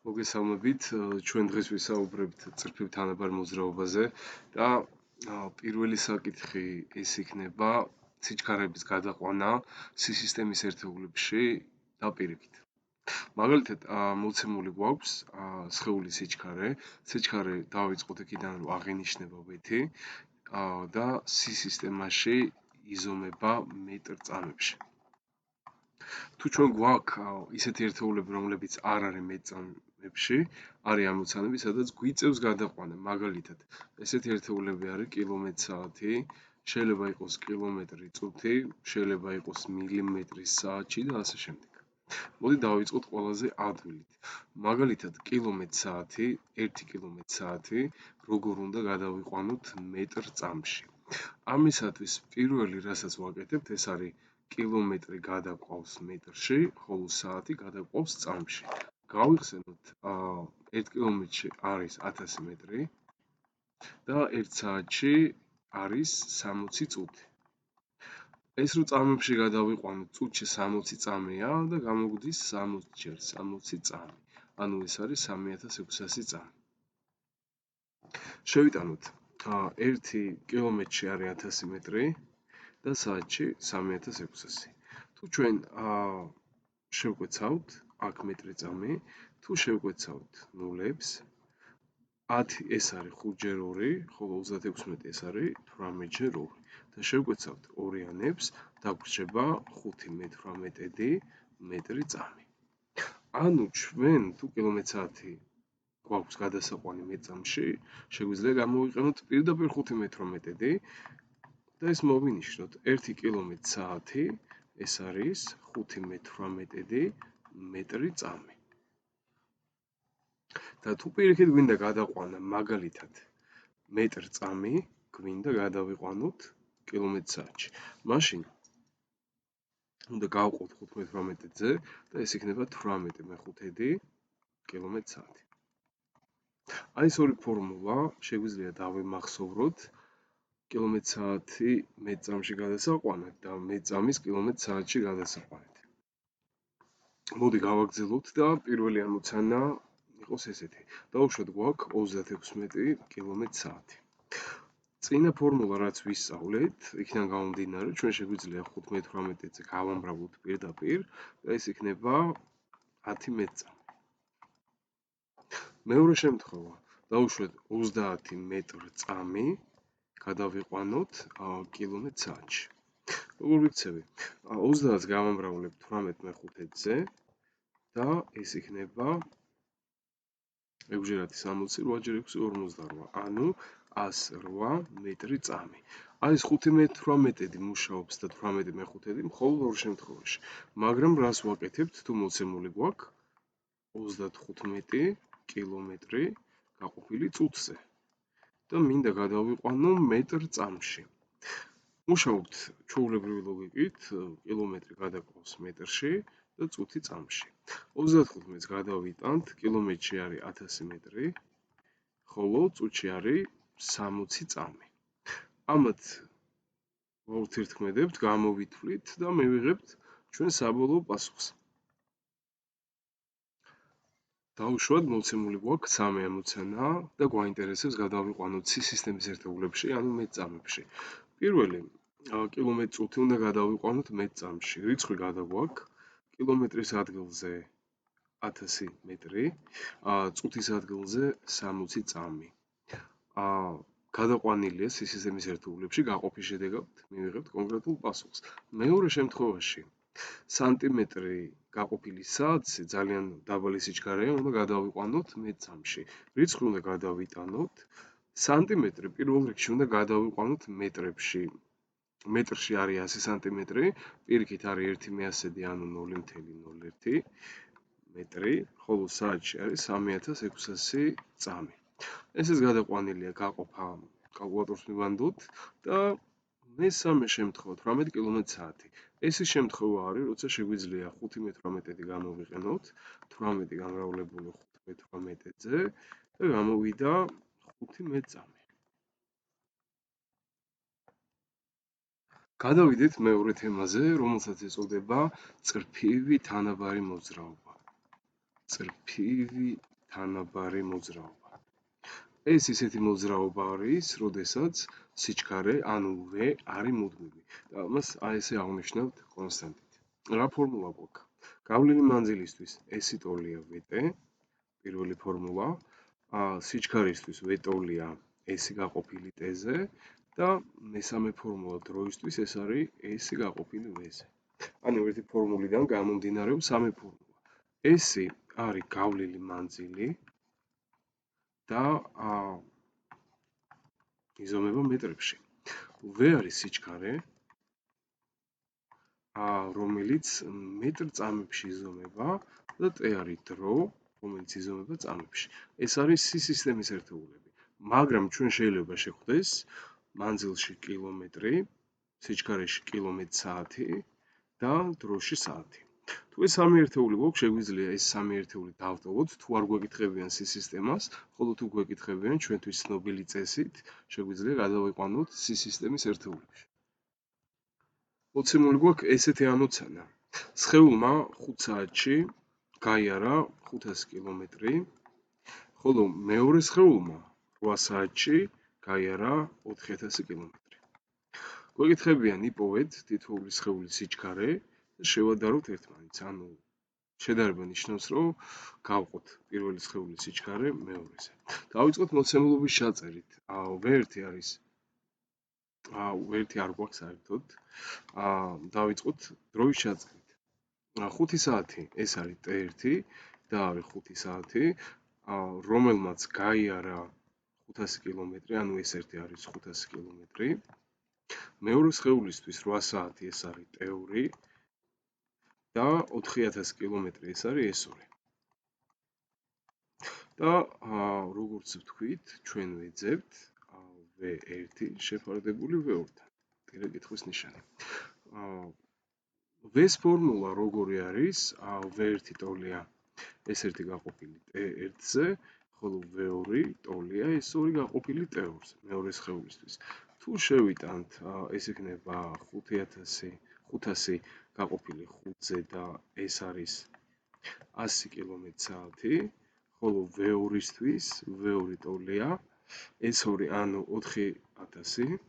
მოგესალმებით, ჩვენ დღეს ვისაუბრებთ წრფივ თანაბარ მოძრაობაზე და პირველი საკითხი ეს იქნება სიჩქარეების გადაყვანა სისისტემის ერთეულებში და პირიქით. მაგალითად, მოცემული გვაქვს სხეულის სიჩქარე დავიწყოთ იქიდან რომ აღინიშნება ვეთი და სისისტემაში იზომება მეტრ-წამებში. თუ ჩვენ გვაქვს ისეთი ერთეულები, რომლებიც არ არის მეტრ-წამებში, არის ამოცანები, სადაც გვიწევს გადაყვანა. მაგალითად, ესეთი ერთეულები არის კილომეტր-საათი, შეიძლება იყოს კილომეტრი წუთი, შეიძლება იყოს მილიმეტრი საათში და ასე შემდეგ. მოდი დავიწყოთ ყველაზე ადვილით. მაგალითად, კილომეტր-საათი, 1 კილომეტր-საათი, როგორ უნდა გადავიყვანოთ მეტრ-წამში. ამისათვის პირველი რასაც ვაკეთებთ, ეს არის კილომეტრი გადაყვავს მეტრში, ხოლო საათი გადაყვავს წამში. გავიხსენოთ, 1 კილომეტრში არის 1000 მეტრი და 1 საათში არის 60 წუთი. ეს რო წამებში გადავიყვანოთ, წუთში 60 წამია და გამოგვდის 60 ჯერ 60 წამი. ანუ ეს არის 3600 წამი. შევიტანოთ, 1 კილომეტრში არის 1000 მეტრი და საათში 3600. თუ ჩვენ შევკვეცავთ აქ მეტრ-წამი, თუ შევკვეცავთ ნულებს, 10 ეს არის 5 ჯერ 2, ხოლო 36 ეს არის 18 ჯერ 2 და შევკვეცავთ ორიანებს, დაგვრჩება 5 მე-18 მეტრი-წამი. ანუ ჩვენ თუ კილომეტր-საათი გვაქვს გადასაყვანი მეტრ-წამში, შეგვიძლია გამოვიყენოთ პირდაპირ 5 მე-18 და ეს მოვინიშნოთ 1 კილომეტր-საათი ეს არის 5 მე-18 მეტრი-წამი. და თუ პირიქით გვინდა გადაყვანა მაგალითად მეტრ-წამი, გვინდა გადავიყვანოთ კილომეტր-საათში. მაშინ უნდა გავყოთ 5 მე-18-ზე და ეს იქნება 18 მე-5 კილომეტր-საათი. აი ეს ორი ფორმულა შეგვიძლია დავიმახსოვროთ კილომეტր-საათი მეტრ-წამში გადასაყვანად და მეტრ-წამის კილომეტր-საათში გადასაყვანად. მოდი გავაგრძელოთ და პირველი ამოცანა იყოს ესეთი. დავუშვათ გვაქვს 36 კილომეტր-საათი. წინა ფორმულა რაც ვისწავლეთ, იქიდან გამომდინარე, ჩვენ შეგვიძლია 5 მე-18-ზე გავამრავლოთ პირდაპირ და ეს იქნება 10 მეტრ-წამი. მეორე შემთხვევა, დავუშვათ 30 მეტრ-წამი გადავიყვანოთ კილომეტր-საათში. როგორ ვიქცევი? 30-ს გავამრავლებ 18 მე-5-ზე და ეს იქნება 6 ჯერ 10 60, 8 ჯერ 6 48, ანუ 108 მეტრი-წამი. აი ეს 5 მე-18 მუშაობს და 18 მე-5 მხოლოდ ორ შემთხვევაში. მაგრამ რას ვაკეთებთ თუ მოცემული გვაქვს 35 კილომეტრი გაყოფილი წუთზე და მინდა გადავიყვანო მეტრ-წამში. მუშაობთ ჩვეულებრივი ლოგიკით, კილომეტრი გადაკლავს მეტრში და წუთი წამში. 35-ს გადავიტანთ, კილომეტრში არის 1000 მეტრი, ხოლო წუთში არის 60 წამი. ამათ ვაურთიერთქმედებთ, გამოვითვლით და მივიღებთ ჩვენ საბოლოო პასუხს. დავუშვათ, მოცემული გვაქვს 3 ამოცანა და გვაინტერესებს გადავიყვანოთ სისისტემის ერთეულებში, ანუ მეტრ-წამებში. პირველი, კილომეტր-წუთი უნდა გადავიყვანოთ მეტრ-წამში. რიცხვი გადაგვაქვს, კილომეტრის ადგილზე 1000 მეტრი, წუთის ადგილზე 60 წამი. გადაყვანილია სისისტემის ერთეულებში, გაყოფის შედეგად მივიღებთ კონკრეტულ პასუხს. მეორე შემთხვევაში, სანტიმეტრი გაყოფილი საათზე ძალიან დაბალი სიჩქარეა, უნდა გადავიყვანოთ მეტრ-წამში. რიცხვი უნდა გადავიტანოთ, სანტიმეტრი პირველ რიგში უნდა გადავიყვანოთ მეტრებში. მეტრში არის 100 სანტიმეტრი, პირიქით არის 1/100, ანუ 0.01 მეტრი, ხოლო საათში არის 3600 წამი. ესეც გადაყვანილია გაყოფა კალკულატორს მივანდოთ და მესამე შემთხვევა 18 კილომეტր-საათი. ეს ის შემთხვევა არის, როცა შეგვიძლია 5 მე-18 გამოვიყენოთ, 18 გამრავლებული 5 მე-18-ზე და გამოვიდა 5 მეტრ-წამი. გადავიდეთ მეორე თემაზე, რომელსაც ეწოდება წრფივი თანაბარი მოძრაობა. წრფივი თანაბარი მოძრაობა. ეს ისეთი მოძრაობა არის, როდესაც სიჩქარე, ანუ V არის მუდმივი. და მას აი ესე აღნიშნავთ კონსტანტით. რა ფორმულა გვაქვს? გავლილი მანძილისთვის S ტოლია VT, პირველი ფორმულა, სიჩქარისთვის V ტოლია S გაყოფილი T-ზე და მესამე ფორმულა დროისთვის ეს არის S გაყოფილი V-ზე. ანუ ერთი ფორმულიდან გამომდინარეობს სამი ფორმულა. S არის გავლილი მანძილი და იზომება მეტრებში. V არის სიჩქარე, რომელიც მეტრ-წამებში იზომება და T არის დრო, რომელიც იზომება წამებში. ეს არის სისტემის ერთეულები. მაგრამ ჩვენ შეიძლება შევხვდეს მანძილში კილომეტრი, სიჩქარეში კილომეტր-საათი და დროში საათი. თუ ეს სამი ერთეული გვაქვს, შეგვიძლია ეს სამი ერთეული დავტოვოთ, თუ არ გვეკითხებიან სისტემას, ხოლო თუ გვეკითხებიან ჩვენთვის ცნობილი წესით, შეგვიძლია გადავიყვანოთ სისტემის ერთეულებში. მოცემული გვაქვს ესეთი ამოცანა. სხეულმა 5 საათში გაიარა 500 კილომეტრი, ხოლო მეორე სხეულმა 8 საათში გაიარა 4000 კილომეტრი. გვეკითხებიან იპოვეთ თითოეული სხეულის სიჩქარე და შევადაროთ ერთმანეთს. ანუ შედარება ნიშნავს, რომ გავყოთ პირველი სხეულის სიჩქარე მეორეზე. დავიწყოთ მოცემულობის ჩაწერით. ვერთი არის ვერთი არ გვაქვს საერთოდ. დავიწყოთ დროის ჩაწერით. 5 საათი ეს არის T1 და არის 5 საათი, რომელმაც გაიარა 500 კილომეტრი, ანუ ეს ერთი არის 500 კილომეტრი. მეორე სხეულისთვის 8 საათი ეს არის T2 და 4000 კილომეტრი ეს არის S2. და როგორც ვთქვით, ჩვენ ვეძებთ V1 შეფარდებული V2-თან. ტირა კითხვის ნიშანი. V-ს ფორმულა როგორი არის? V1 ტოლია S1 გაყოფილი T1-ზე, ხოლო V2 ტოლია S2 გაყოფილი T2-ზე, მეორე სხეულისთვის. თუ შევიტანთ, ეს იქნება 500 გაყოფილი 5-ზე და ეს არის 100 კილომეტր-საათი, ხოლო V2-ისთვის V2 ტოლია S2 ანუ 4000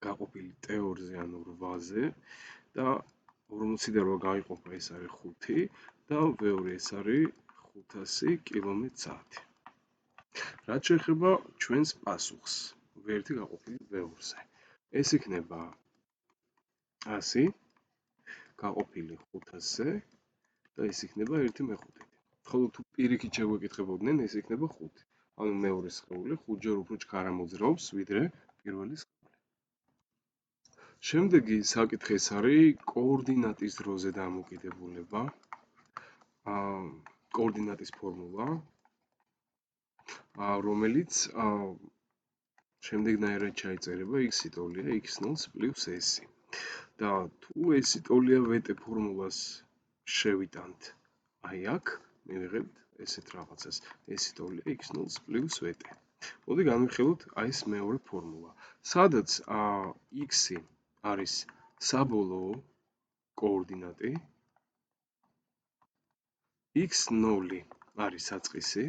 გაყოფილი T2-ზე ანუ 8-ზე და 40 და 8 გაიყოფა ეს არის 5 და V2 ეს არის 500 კილომეტր-საათი. რაც შეეხება ჩვენს პასუხს V1 გაყოფილი V2-ზე. ეს იქნება 100 გაყოფილი 500-ზე და ეს იქნება 1/5. ხოლო თუ პირიქით შეგვეკითხებოდნენ, ეს იქნება 5. ანუ მეორე სხეული 5-ჯერ უფრო ჩქარა მოძრაობს, ვიდრე პირველი სხეული. შემდეგი საკითხი ეს არის კოორდინატის დროზე დამოკიდებულება. კოორდინატის ფორმულა, რომელიც შემდეგნაირად ჩაიწერება x ტოლია x0 + s. და თუ s ტოლია VT ფორმულას შევიტანთ აი აქ, მივიღებთ ესეთ რაღაცას. s ტოლია x0 + VT. მოდი განვიხილოთ აი ეს მეორე ფორმულა. სადაც x არის საბოლოო კოორდინატი, x0 არის საწყისი.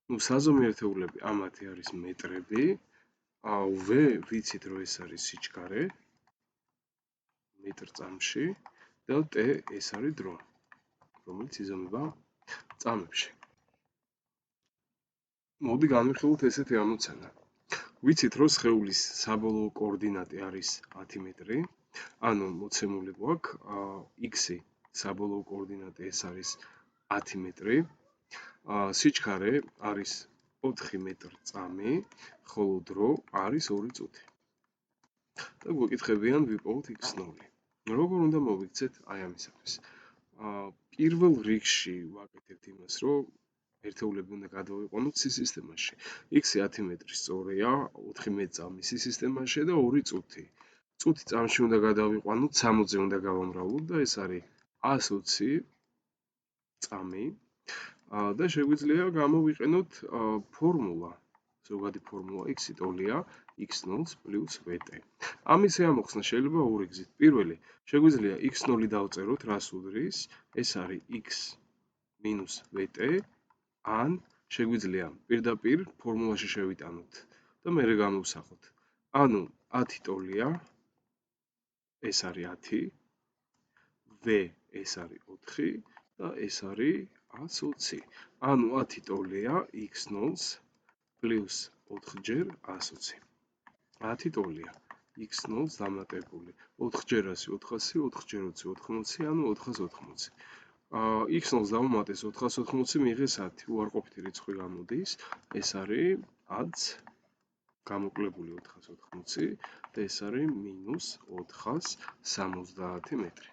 ნუ საზომი ერთეულები ამათი არის მეტრები. V ვიცით რომ ეს არის სიჩქარე მეტრ-წამში და T ეს არის დრო, რომელიც იზომება წამებში. მოდი განვიხილოთ ესეთი ამოცანა. ვიცით რომ სხეულის საბოლოო კოორდინატი არის 10 მეტრი, ანუ მოცემული გვაქვს x საბოლოო კოორდინატი ეს არის 10 მეტრი. სიჩქარე არის 4 მეტრ-წამი, ხოლო დრო არის 2 წუთი. და გვეკითხებიან ვიპოვოთ x0. როგორ უნდა მოვიქცეთ აი ამისათვის? პირველ რიგში ვაკეთებთ იმას, რომ ერთეულები უნდა გადავიყვანოთ სისტემაში. x 10 მეტრი სწორია, 4 მეტრ-წამი სისტემაში და 2 წუთი. წუთი წამში უნდა გადავიყვანოთ, 60-ზე უნდა გავამრავლოთ და ეს არის 120 წამი. და შეგვიძლია გამოვიყენოთ ფორმულა, ზოგადი ფორმულა x ტოლია x0 პლუს vt. ამის ამოხსნა შეიძლება ორი გზით. პირველი, შეგვიძლია x0 დავწეროთ, რას უდრის, ეს არის x minus vt, ან შეგვიძლია პირდაპირ ფორმულაში შევიტანოთ და მერე გამოვსახოთ. ანუ 10 ტოლია, ეს არის 10, v ეს არის 4 და ეს არის 120. ანუ 10 ტოლია x0 პლუს 4 ჯერ 120. 10 ტოლია x0 დამატებული 4 ჯერ 100 400, 4 ჯერ 20 80, ანუ 480. x0 დავუმატეს 480 მიიღეს 10. უარყოფითი რიცხვი გამოდის. ეს არის 10 გამოკლებული 480 და ეს არის -470 მეტრი.